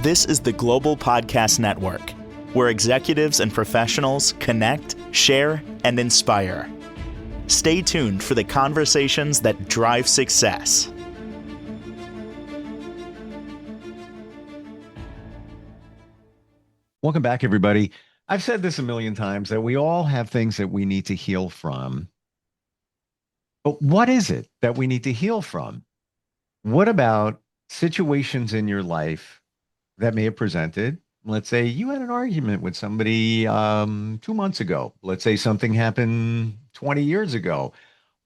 This is the Global Podcast Network, where executives and professionals connect, share, and inspire. Stay tuned for the conversations that drive success. Welcome back, everybody. I've said this a million times that we all have things that we need to heal from. But what is it that we need to heal from? What about situations in your life that may have presented? Let's say you had an argument with somebody 2 months ago. Let's say something happened 20 years ago.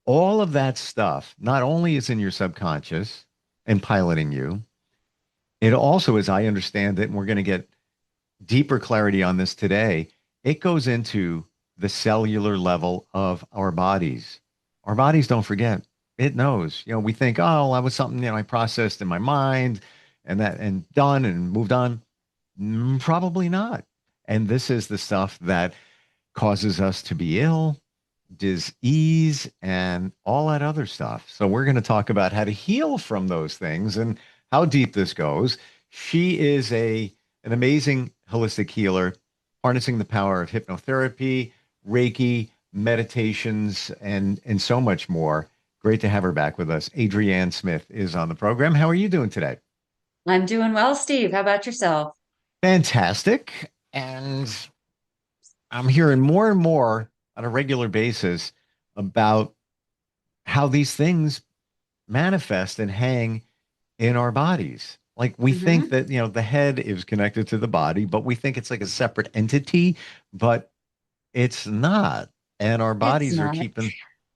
All of that stuff not only is in your subconscious and piloting you, it also, as I understand it, and we're going to get deeper clarity on this today, it goes into the cellular level of our bodies. Our bodies don't forget. It knows. We think, oh, that was something, I processed in my mind and done and moved on. Probably not. And this is the stuff that causes us to be ill, disease, and all that other stuff. So we're going to talk about how to heal from those things and how deep this goes. She is an amazing holistic healer, harnessing the power of hypnotherapy, Reiki, meditations, and so much more. Great to have her back with us. Adrianne Smith is on the program. How are you doing today? I'm doing well, Steve. How about yourself? Fantastic. And I'm hearing more and more on a regular basis about how these things manifest and hang in our bodies. Like we think that, the head is connected to the body, but we think it's like a separate entity, but it's not. And our It's bodies are not. keeping,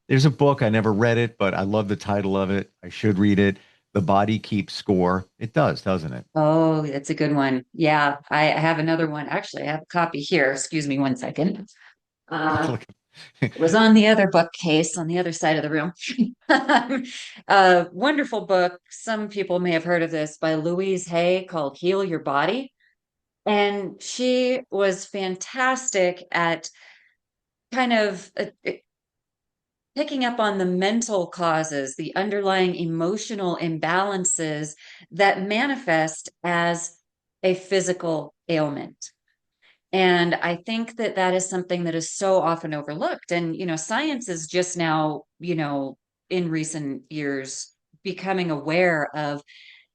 there's a book, I never read it, but I love the title of it. I should read it. The Body Keeps Score. It does, doesn't it? Oh, it's a good one. Yeah, I have another one. Actually, I have a copy here. Excuse me one second. Uh, it was on the other bookcase on the other side of the room. A wonderful book. Some people may have heard of this by Louise Hay called Heal Your Body. And she was fantastic at kind of picking up on the mental causes, the underlying emotional imbalances that manifest as a physical ailment. And I think that that is something that is so often overlooked. And, science is just now, in recent years, becoming aware of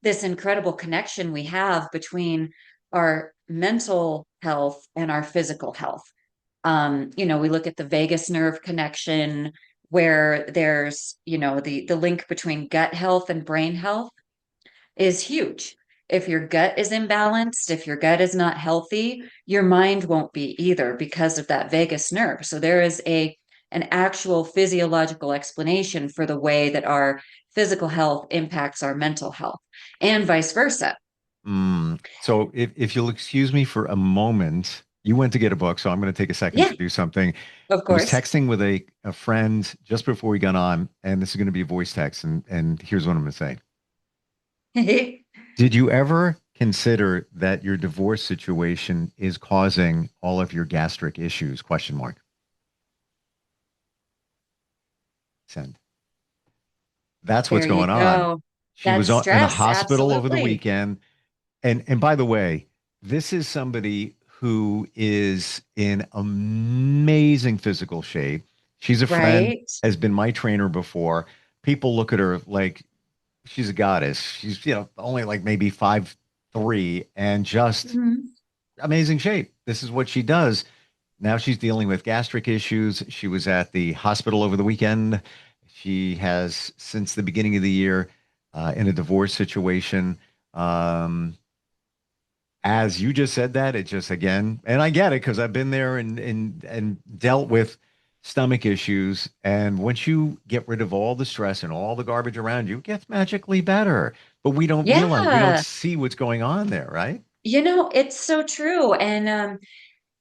this incredible connection we have between our mental health and our physical health. We look at the vagus nerve connection where there's, the link between gut health and brain health is huge. If your gut is imbalanced, if your gut is not healthy, your mind won't be either because of that vagus nerve. So there is an actual physiological explanation for the way that our physical health impacts our mental health and vice versa. So if you'll excuse me for a moment, you went to get a book, so I'm going to take a second Yeah, to do something. of I was course. texting with a friend just before we got on, and this is going to be a voice text, and here's what I'm going to say. Did you ever consider that your divorce situation is causing all of your gastric issues? Question mark. Send. That's what's There you going on. go. She was That's in the stress. hospital over the Absolutely. weekend. And by the way, this is somebody who is in amazing physical shape. She's a friend, Right. has been my trainer before. People look at her like she's a goddess. She's, only like maybe 5'3" and just Mhm. amazing shape. This is what she does. Now she's dealing with gastric issues. She was at the hospital over the weekend. She has, since the beginning of the year, in a divorce situation. Um, as you just said that, it just again, and I get it because I've been there and dealt with stomach issues. And once you get rid of all the stress and all the garbage around you, it gets magically better. But we don't realize, we don't Yeah. see what's going on there, right? It's so true. And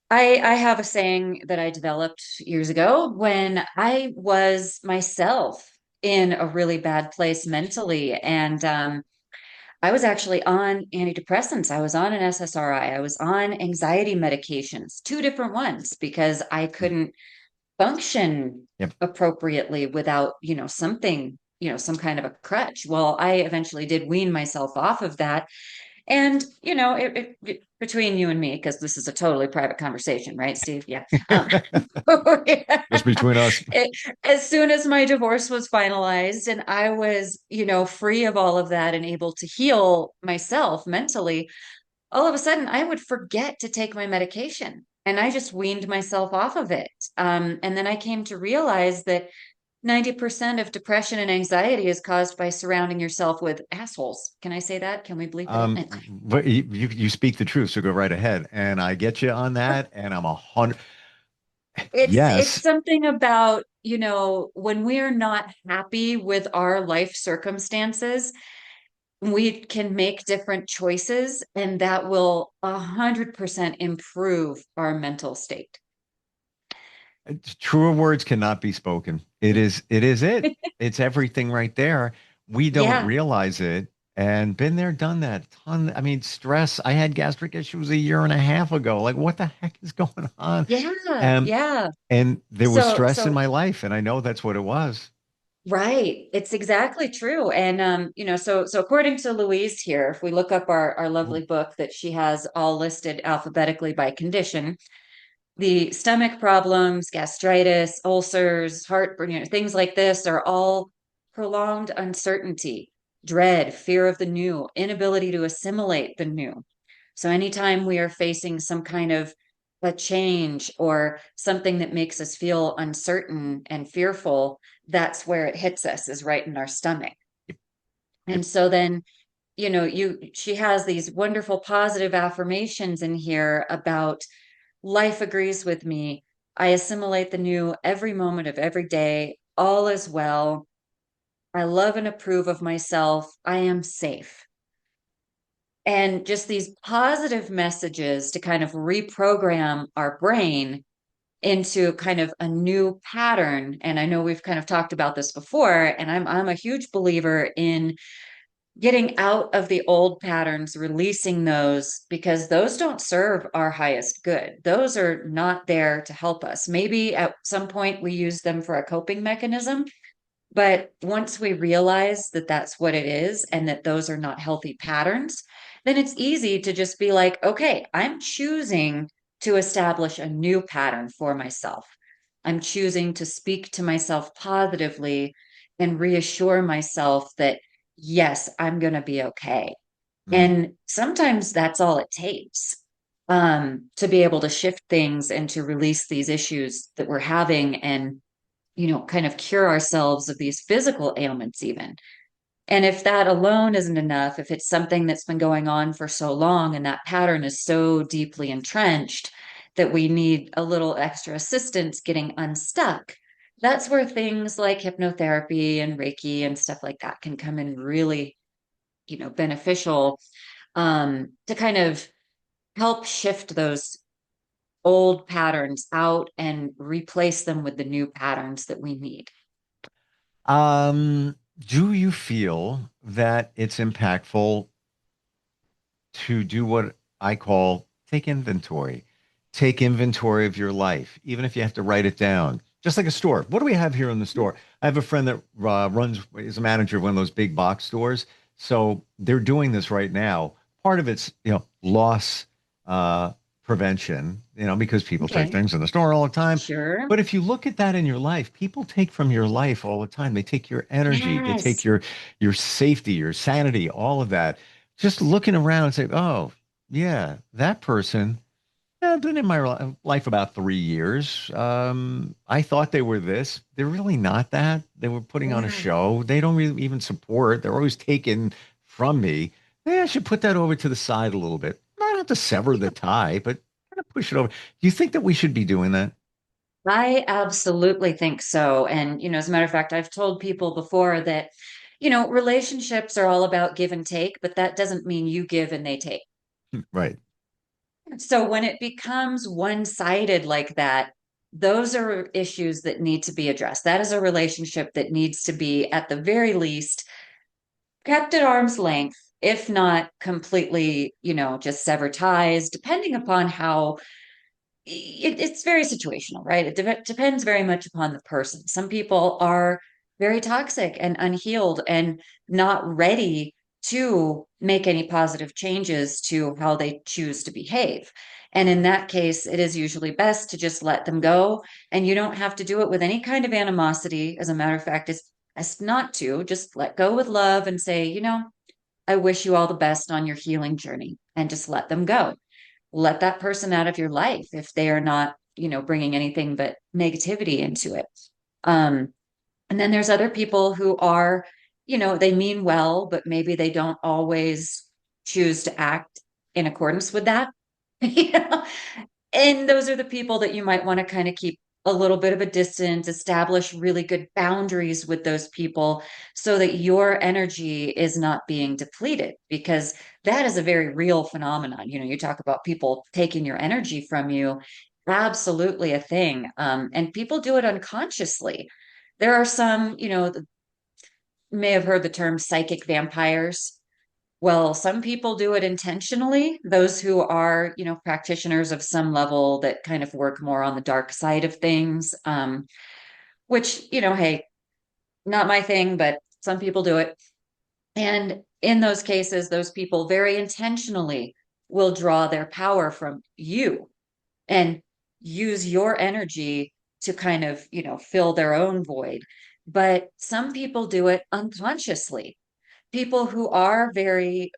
I have a saying that I developed years ago when I was myself in a really bad place mentally. And I was actually on antidepressants. I was on an SSRI. I was on anxiety medications, two different ones, because I couldn't function Yep. appropriately without, something, some kind of a crutch. Well, I eventually did wean myself off of that. And, between you and me, because this is a totally private conversation, right, Steve? Yeah. Just between us. As soon as my divorce was finalized and I was, free of all of that and able to heal myself mentally, all of a sudden I would forget to take my medication. And I just weaned myself off of it. And then I came to realize that 90% of depression and anxiety is caused by surrounding yourself with assholes. Can I say that? Can we bleep it? But you speak the truth, so go right ahead. And I get you on that. And I'm 100. It's Yes. something about, when we're not happy with our life circumstances, we can make different choices, and that will 100% improve our mental state. Truer words cannot be spoken. It is. It's everything right there. We don't Yeah, realize it. And been there, done that. Ton. I mean, stress. I had gastric issues a year and a half ago. Like, what the heck is going on? yeah, Um, yeah. and there was So, stress in so my life, and I know that's what it was. right, it's exactly true. And so according to Louise here, if we look up our Ooh, lovely book that she has all listed alphabetically by condition, the stomach problems, gastritis, ulcers, heartburn, things like this are all prolonged uncertainty, dread, fear of the new, inability to assimilate the new. So anytime we are facing some kind of a change or something that makes us feel uncertain and fearful, that's where it hits us, is right in our stomach. yep, yep. And so then, she has these wonderful positive affirmations in here about life agrees with me. I assimilate the new every moment of every day. All is well. I love and approve of myself. I am safe. And just these positive messages to kind of reprogram our brain into kind of a new pattern. And I know we've kind of talked about this before, and I'm a huge believer in getting out of the old patterns, releasing those, because those don't serve our highest good. Those are not there to help us. Maybe at some point we use them for a coping mechanism, but once we realize that that's what it is and that those are not healthy patterns, then it's easy to just be like, okay, I'm choosing to establish a new pattern for myself. I'm choosing to speak to myself positively and reassure myself that, yes, I'm going to be okay. Mm. And sometimes that's all it takes, to be able to shift things and to release these issues that we're having and, kind of cure ourselves of these physical ailments, even. And if that alone isn't enough, if it's something that's been going on for so long and that pattern is so deeply entrenched that we need a little extra assistance getting unstuck, that's where things like hypnotherapy and Reiki and stuff like that can come in really, beneficial, to kind of help shift those old patterns out and replace them with the new patterns that we need. Do you feel that it's impactful to do what I call take inventory? Take inventory of your life, even if you have to write it down. Just like a store. What do we have here in the store? I have a friend that is a manager of one of those big box stores. So they're doing this right now. Part of it's, loss prevention, because people take Okay, things in the store all the time. sure. But if you look at that in your life, people take from your life all the time. They take your energy, they take Yes. your safety, your sanity, all of that. Just looking around and say, oh, yeah, that person, yeah, I've been in my life about 3 years. I thought they were this. They're really not that. They were putting on a Yeah. show. They don't really even support. They're always taken from me. Maybe I should put that over to the side a little bit. Not have to sever the tie, but kind of push it over. Do you think that we should be doing that? I absolutely think so. And, as a matter of fact, I've told people before that, relationships are all about give and take, but that doesn't mean you give and they take. Right. So when it becomes one-sided like that, those are issues that need to be addressed. That is a relationship that needs to be, at the very least, kept at arm's length, if not completely, just sever ties, depending upon how it's very situational, right? It depends very much upon the person. Some people are very toxic and unhealed and not ready to make any positive changes to how they choose to behave. And in that case, it is usually best to just let them go. And you don't have to do it with any kind of animosity. As a matter of fact, it's best not to. Just let go with love and say, I wish you all the best on your healing journey, and just let them go. Let that person out of your life if they are not, bringing anything but negativity into it. Um, and then there's other people who are, they mean well, but maybe they don't always choose to act in accordance with that. you know? And those are the people that you might want to kind of keep a little bit of a distance, establish really good boundaries with those people so that your energy is not being depleted, because that is a very real phenomenon. You talk about people taking your energy from you, absolutely a thing. And people do it unconsciously. There are some, may have heard the term psychic vampires. Well, some people do it intentionally. Those who are, practitioners of some level that kind of work more on the dark side of things, which, hey, not my thing, but some people do it. And in those cases, those people very intentionally will draw their power from you and use your energy to kind of, fill their own void. But some people do it unconsciously. People who are very,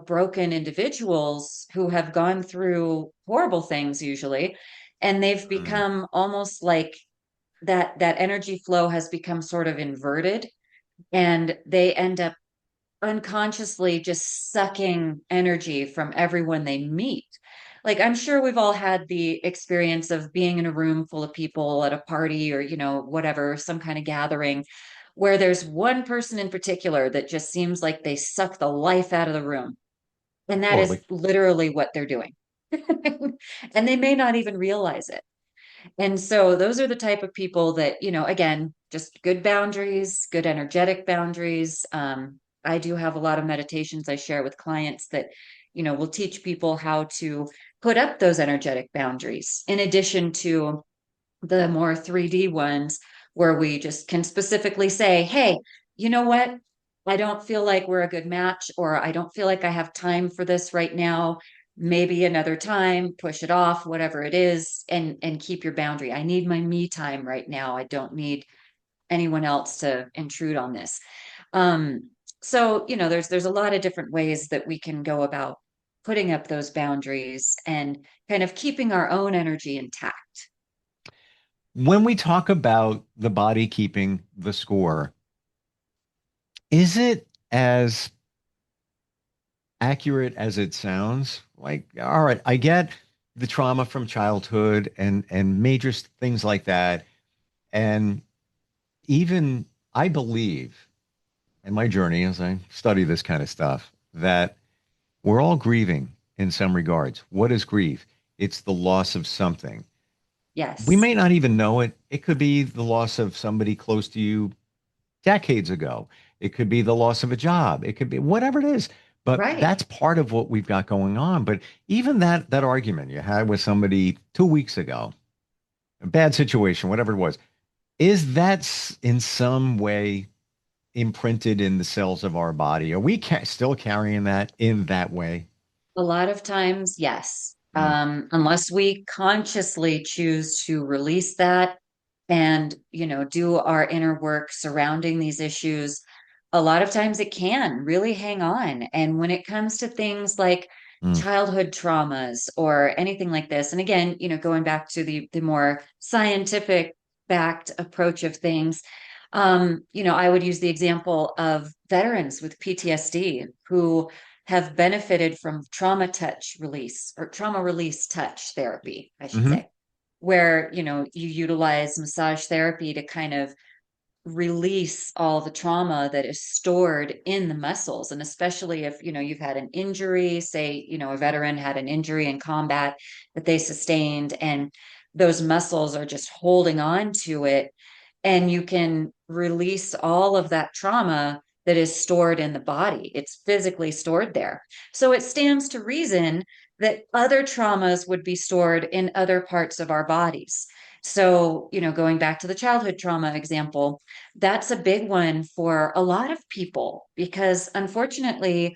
broken individuals who have gone through horrible things usually, and they've Mm. become almost like that energy flow has become sort of inverted, and they end up unconsciously just sucking energy from everyone they meet. Like, I'm sure we've all had the experience of being in a room full of people at a party, or, whatever, some kind of gathering, where there's one person in particular that just seems like they suck the life out of the room. And that is Totally. literally what they're doing. And they may not even realize it. And so those are the type of people that, again, just good boundaries, good energetic boundaries. I do have a lot of meditations I share with clients that, will teach people how to put up those energetic boundaries in addition to the more 3D ones, where we just can specifically say, hey, you know what? I don't feel like we're a good match, or I don't feel like I have time for this right now. Maybe another time, push it off, whatever it is, and keep your boundary. I need my me time right now. I don't need anyone else to intrude on this. Um, so, there's a lot of different ways that we can go about putting up those boundaries and kind of keeping our own energy intact. When we talk about the body keeping the score, is it as accurate as it sounds? Like, all right, I get the trauma from childhood and major things like that. And even I believe in my journey as I study this kind of stuff that we're all grieving in some regards. What is grief? It's the loss of something. We Yes. may not even know it. It could be the loss of somebody close to you decades ago. It could be the loss of a job. It could be whatever it is. But Right. that's part of what we've got going on. But even that argument you had with somebody 2 weeks ago, a bad situation, whatever it was, is that in some way imprinted in the cells of our body? Are we still carrying that in that way? A lot of times, yes. Mm. Unless we consciously choose to release that and, do our inner work surrounding these issues, a lot of times it can really hang on. And when it comes to things like Mm. childhood traumas or anything like this, and again, going back to the more scientific backed approach of things, I would use the example of veterans with PTSD who have benefited from trauma touch release, or trauma release touch therapy, I should Hmm. say, where, you utilize massage therapy to kind of release all the trauma that is stored in the muscles. And especially if, you've had an injury, say, a veteran had an injury in combat that they sustained, and those muscles are just holding on to it, and you can release all of that trauma that is stored in the body. It's physically stored there. So it stands to reason that other traumas would be stored in other parts of our bodies. So, going back to the childhood trauma example, that's a big one for a lot of people because unfortunately,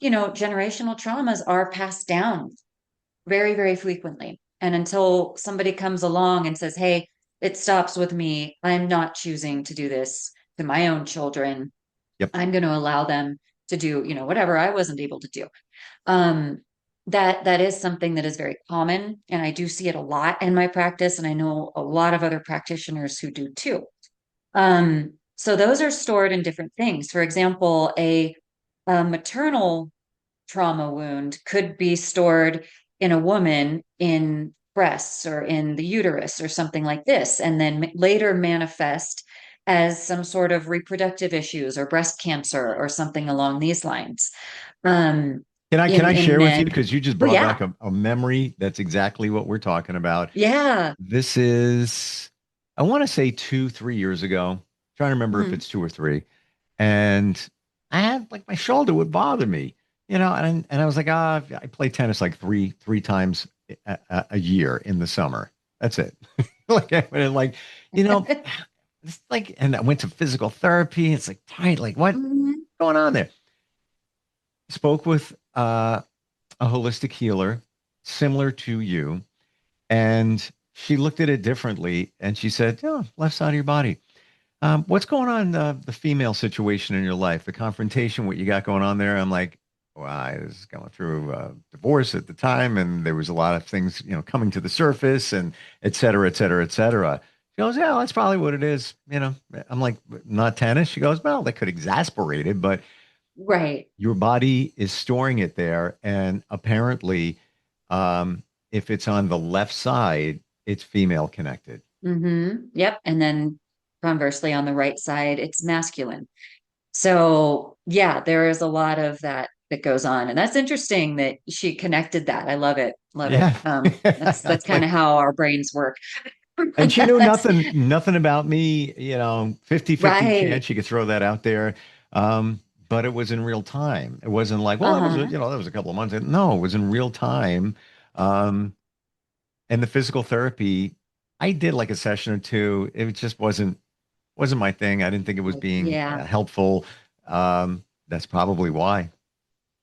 generational traumas are passed down very, very frequently. And until somebody comes along and says, hey, it stops with me, I'm not choosing to do this to my own children. Yep. I'm going to allow them to do, whatever I wasn't able to do. Um, that is something that is very common, and I do see it a lot in my practice, and I know a lot of other practitioners who do too. So those are stored in different things. For example, a maternal trauma wound could be stored in a woman in breasts or in the uterus or something like this, and then later manifest as some sort of reproductive issues or breast cancer or something along these lines. Um, Can I in share with you? men. Because you just Oh brought yeah. back a memory that's exactly what we're talking about. Yeah. This is, I want to say 2, 3 years ago. Trying to remember if Mhm. it's 2 or 3. And I had like my shoulder would bother me, and I was like, I play tennis like three times a year in the summer. That's it. Like, like, you know, it's like, and I went to physical therapy. It's like tight. Like, what's Mhm. going on there? Spoke with a holistic healer similar to you, and she looked at it differently, and she said, "Oh, left side of your body. What's going on the female situation in your life, the confrontation, what you got going on there?" I'm like, well, I was going through a divorce at the time, and there was a lot of things, coming to the surface, and et cetera, et cetera, et cetera. She goes, yeah, that's probably what it is. I'm like, not tennis. She goes, well, that could exasperate it, but Right. your body is storing it there. And apparently, if it's on the left side, it's female connected. Yep. And then conversely, on the right side, it's masculine. So yeah, there is a lot of that that goes on. And that's interesting that she connected that. I love it. Love it. Yeah. That's It's kind of like, how our brains work. and she knew That's nothing about me, 50-50 right. chance you could throw that out there. But it was in real time. It wasn't like, well, Uh-huh. that was a couple of months. No, it was in real time. Um, and the physical therapy, I did like a session or two. It just wasn't my thing. I didn't think it was being Yeah. helpful. That's probably why.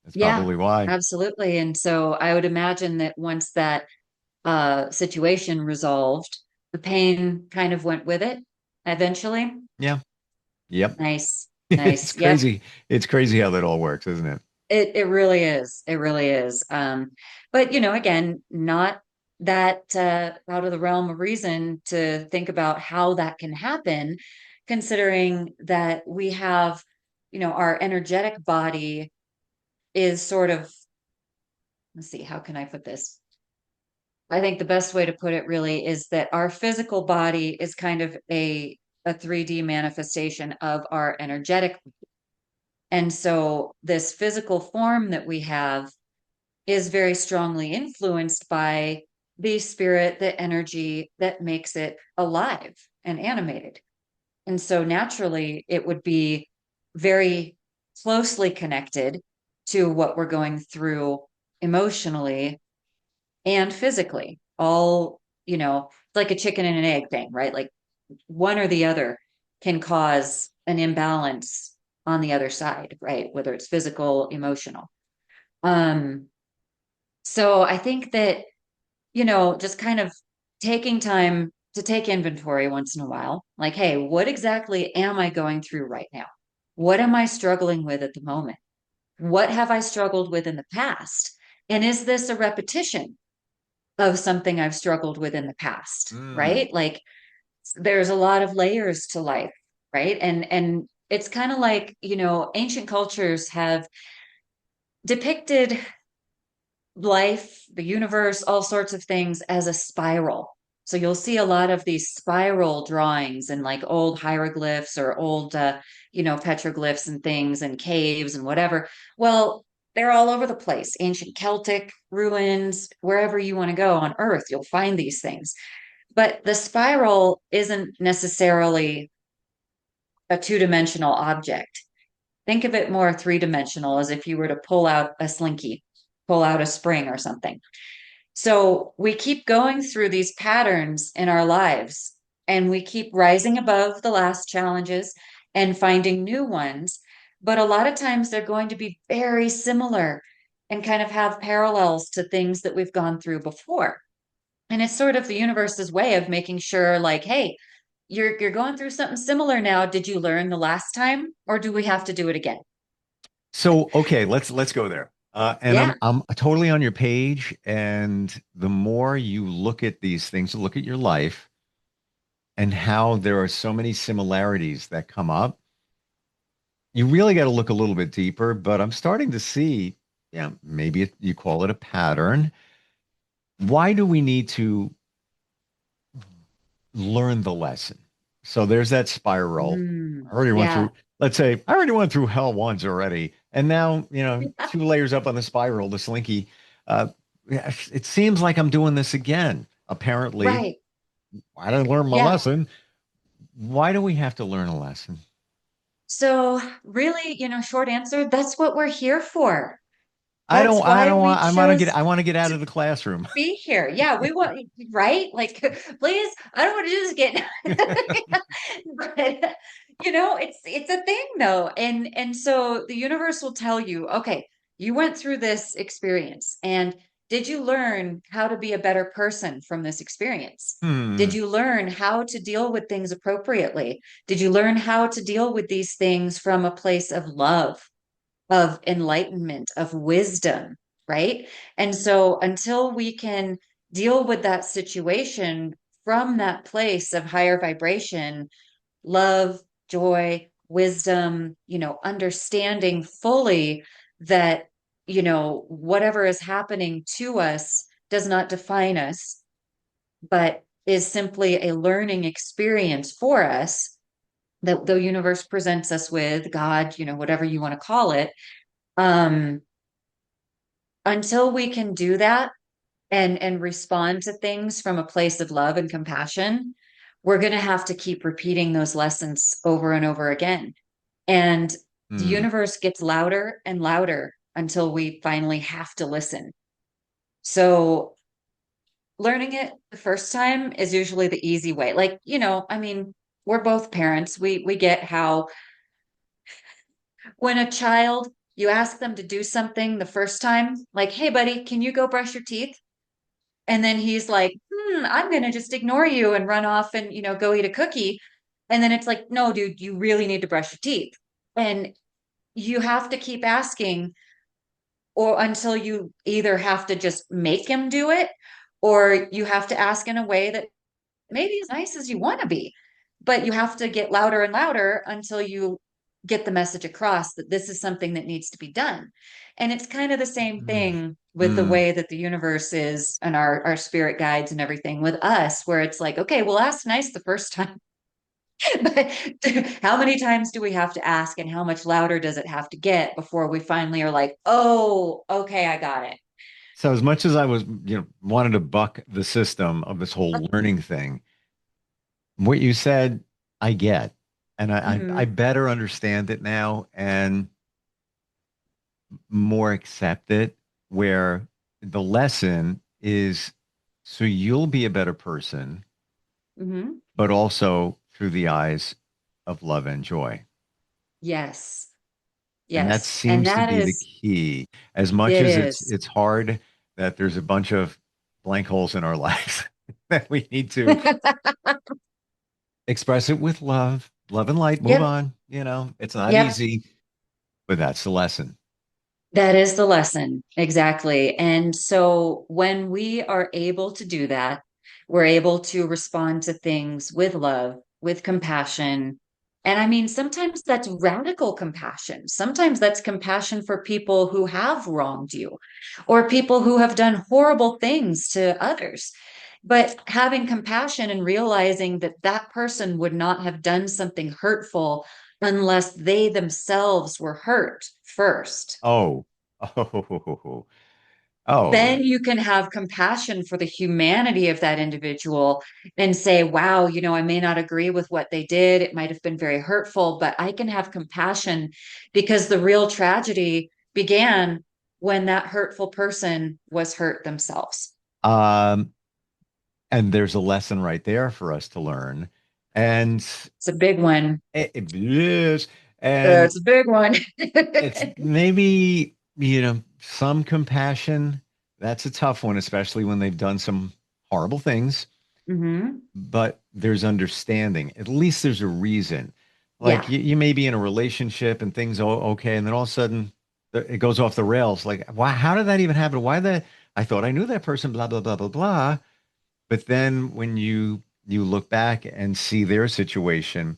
That's Yeah, probably why. absolutely. And so I would imagine that once that situation resolved, the pain kind of went with it eventually. Yeah. Yep. Nice. It's Nice. Yep. crazy. It's crazy how that all works, isn't it? It really is. It really is. But again, not that out of the realm of reason to think about how that can happen, considering that we have, our energetic body is sort of, let's see, how can I put this? I think the best way to put it really is that our physical body is kind of a 3D manifestation of our energetic. And so this physical form that we have is very strongly influenced by the spirit, the energy that makes it alive and animated. And so naturally, it would be very closely connected to what we're going through emotionally and physically. All, like a chicken and an egg thing, right? Like one or the other can cause an imbalance on the other side, right? Whether it's physical, emotional. Um, so I think that, just kind of taking time to take inventory once in a while, like, hey, what exactly am I going through right now? What am I struggling with at the moment? What have I struggled with in the past? And is this a repetition of something I've struggled with in the past? Mm. Right? Like there's a lot of layers to life, right? And it's kind of like, ancient cultures have depicted life, the universe, all sorts of things as a spiral. So you'll see a lot of these spiral drawings and like old hieroglyphs or old, petroglyphs and things and caves and whatever. Well, they're all over the place. Ancient Celtic ruins, wherever you want to go on Earth, you'll find these things. But the spiral isn't necessarily a two-dimensional object. Think of it more three-dimensional, as if you were to pull out a slinky, pull out a spring or something. So we keep going through these patterns in our lives and we keep rising above the last challenges and finding new ones. But a lot of times they're going to be very similar and kind of have parallels to things that we've gone through before. And it's sort of the universe's way of making sure, like, hey, you're going through something similar now. Did you learn the last time, or do we have to do it again? So, okay, let's go there. And Yeah. I'm totally on your page. And the more you look at these things, look at your life and how there are so many similarities that come up, you really got to look a little bit deeper. But I'm starting to see, yeah, maybe you call it a pattern. Why do we need to learn the lesson? So there's that spiral. I already went Yeah. through, let's say, I already went through hell once already. And now, two layers up on the spiral, the slinky. Yeah, it seems like I'm doing this again. Apparently, Right. I didn't learn my Yeah. lesson. Why do we have to learn a lesson? So, really, short answer, that's what we're here for. I That's why don't we want, chose I want to get out to of the classroom. be here. Yeah, we want, right? Like, please, I don't want to just get, but it's a thing though. And so the universe will tell you, okay, you went through this experience, and did you learn how to be a better person from this experience? Did Hmm. you learn how to deal with things appropriately? Did you learn how to deal with these things from a place of love, of enlightenment, of wisdom, right? And so until we can deal with that situation from that place of higher vibration, love, joy, wisdom, understanding fully that, whatever is happening to us does not define us, but is simply a learning experience for us that the universe presents us with, God, whatever you want to call it. um until we can do that and respond to things from a place of love and compassion, we're going to have to keep repeating those lessons over and over again. And the Hmm. universe gets louder and louder until we finally have to listen. So learning it the first time is usually the easy way. Like, I mean, we're both parents. We get how when a child, you ask them to do something the first time, like, hey, buddy, can you go brush your teeth? And then he's like, I'm going to just ignore you and run off and, go eat a cookie. And then it's like, no, dude, you really need to brush your teeth. And you have to keep asking, or until you either have to just make him do it, or you have to ask in a way that maybe as nice as you want to be, but you have to get louder and louder until you get the message across that this is something that needs to be done. And it's kind of the same thing with the Hmm. way that the universe is and our spirit guides and everything with us, where it's like, okay, we'll ask nice the first time. But how many times do we have to ask, and how much louder does it have to get before we finally are like, oh, okay, I got it. So as much as I was, wanted to buck the system of this whole learning thing, what you said, I get, and I Mhm. better understand it now and more accept it. Where the lesson is, so you'll be a better person, Mhm. but also through the eyes of love and joy. Yes. And that Yes. And seems to that be the is, key. As much it as is. it's hard that there's a bunch of blank holes in our lives that we need to express it with love, love and light, move Yep. on. It's not Yep. easy, but that's the lesson. That is the lesson. Exactly. And so when we are able to do that, we're able to respond to things with love, with compassion. And I mean, sometimes that's radical compassion. Sometimes that's compassion for people who have wronged you or people who have done horrible things to others. But having compassion and realizing that that person would not have done something hurtful unless they themselves were hurt first. Oh, oh, oh, Then you can have compassion for the humanity of that individual and say, wow, I may not agree with what they did. It might have been very hurtful, but I can have compassion because the real tragedy began when that hurtful person was hurt themselves. Um, and there's a lesson right there for us to learn. And It's a big one. it is. And It's a big one. it's maybe, some compassion. That's a tough one, especially when they've done some horrible things. Hmm. But there's understanding. At least there's a reason. Like Yeah. you may be in a relationship and things are okay, and then all of a sudden it goes off the rails. Like, why? How did that even happen? Why that? I thought I knew that person. Blah blah blah blah blah. But then when you look back and see their situation,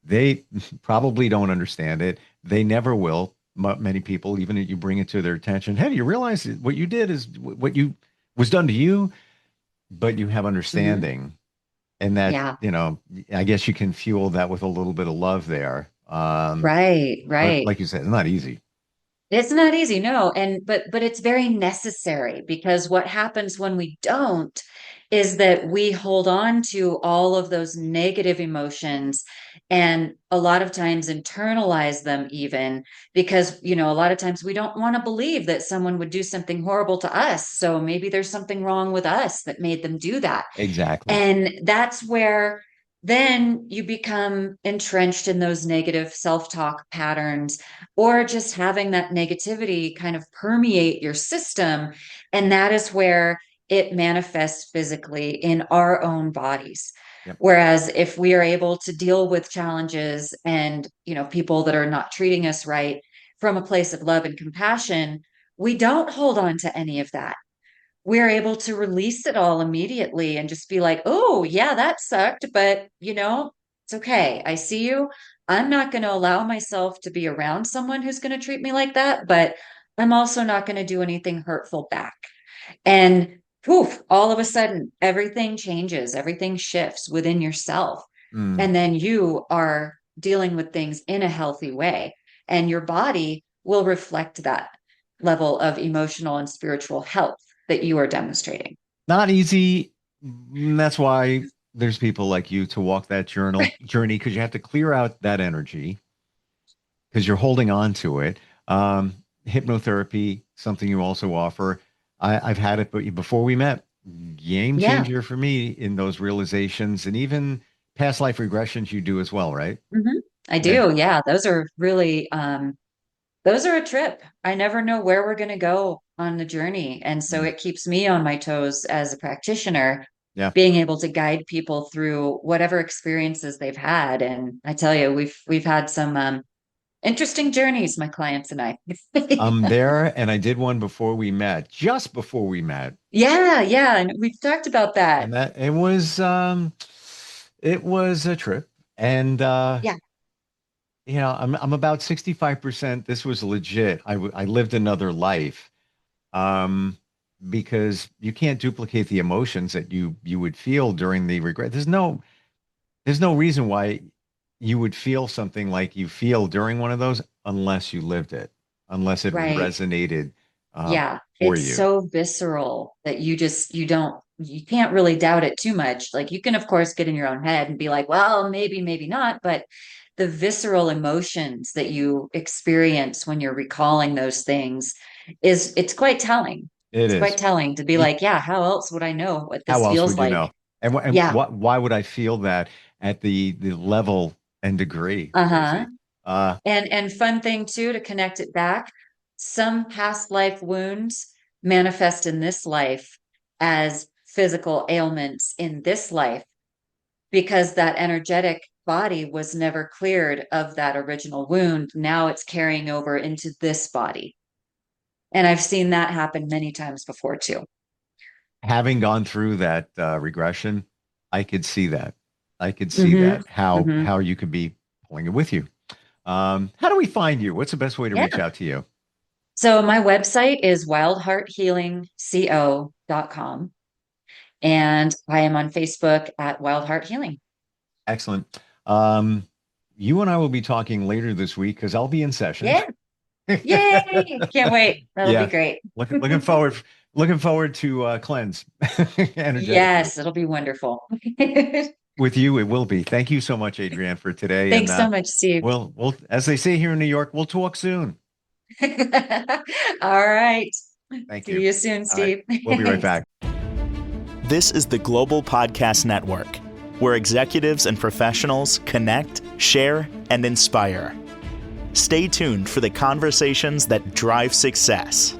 they probably don't understand it. They never will. Many people, even if you bring it to their attention, hey, you realize that what you did is what you was done to you, but you have Hmm. understanding, and that Yeah. I guess you can fuel that with a little bit of love there. Right. But Right. like you said, it's not easy. It's not easy, no. And but it's very necessary because what happens when we don't is that we hold on to all of those negative emotions and a lot of times internalize them even because, a lot of times we don't want to believe that someone would do something horrible to us. So maybe there's something wrong with us that made them do that. Exactly. And that's where then you become entrenched in those negative self-talk patterns or just having that negativity kind of permeate your system. And that is where it manifests physically in our own bodies. Yep. Whereas if we are able to deal with challenges and, people that are not treating us right from a place of love and compassion, we don't hold on to any of that. We're able to release it all immediately and just be like, oh, yeah, that sucked, but it's okay. I see you. I'm not going to allow myself to be around someone who's going to treat me like that, but I'm also not going to do anything hurtful back. And poof, all of a sudden, everything changes, everything shifts within yourself. Mm. And then you are dealing with things in a healthy way. And your body will reflect that level of emotional and spiritual health that you are demonstrating. Not easy. That's why there's people like you to walk that journey because you have to clear out that energy because you're holding on to it. Hypnotherapy, something you also offer. I've had it, but before we met, game Yeah. changer for me in those realizations and even past life regressions you do as well, right? Mhm. I Yeah. do. Yeah. Those are really, those are a trip. I never know where we're going to go on the journey. And so Mm. it keeps me on my toes as a practitioner, Yeah. being able to guide people through whatever experiences they've had. And I tell you, we've had some interesting journeys, my clients and I. I'm there, and I did one before we met, just before we met, Yeah, yeah. And we've talked about that. and that it was a trip, and Yeah. I'm about 65%. This was legit. I lived another life, um, because you can't duplicate the emotions that you would feel during the regret. There's no reason why you would feel something like you feel during one of those unless you lived it, unless it Right. resonated Yeah, for it's you. so visceral that you can't really doubt it too much. Like you can, of course, get in your own head and be like, well, maybe, maybe not. But the visceral emotions that you experience when you're recalling those things it's quite telling. It It's quite is. telling to be Y- like, yeah, how else would I know what How this else feels would you like? know? And Yeah. why would I feel that at the level and degree, Uh-huh. Tracy? Uh, And fun thing too, to connect it back, some past life wounds manifest in this life as physical ailments in this life because that energetic body was never cleared of that original wound. Now it's carrying over into this body. And I've seen that happen many times before too. Having gone through that regression, I could see that. I could see Hmm. that how Hmm. how you could be pulling it with you. How do we find you? What's the best way to Yeah. reach out to you? So my website is wildhearthealingco.com. And I am on Facebook at Wild Heart Healing. Excellent. Um, you and I will be talking later this week because I'll be in sessions. Yeah. Yay. Can't wait. That'll be Yeah, great. looking forward to cleanse energetically. Yes, it'll be wonderful. With you, it will be. Thank you so much, Adrianne, for today. And Thanks so much, Steve. we'll, as they say here in New York, we'll talk soon. All right. Thank See you. you soon, All right, Steve. we'll be right Thanks. back. This is the Global Podcast Network, where executives and professionals connect, share, and inspire. Stay tuned for the conversations that drive success.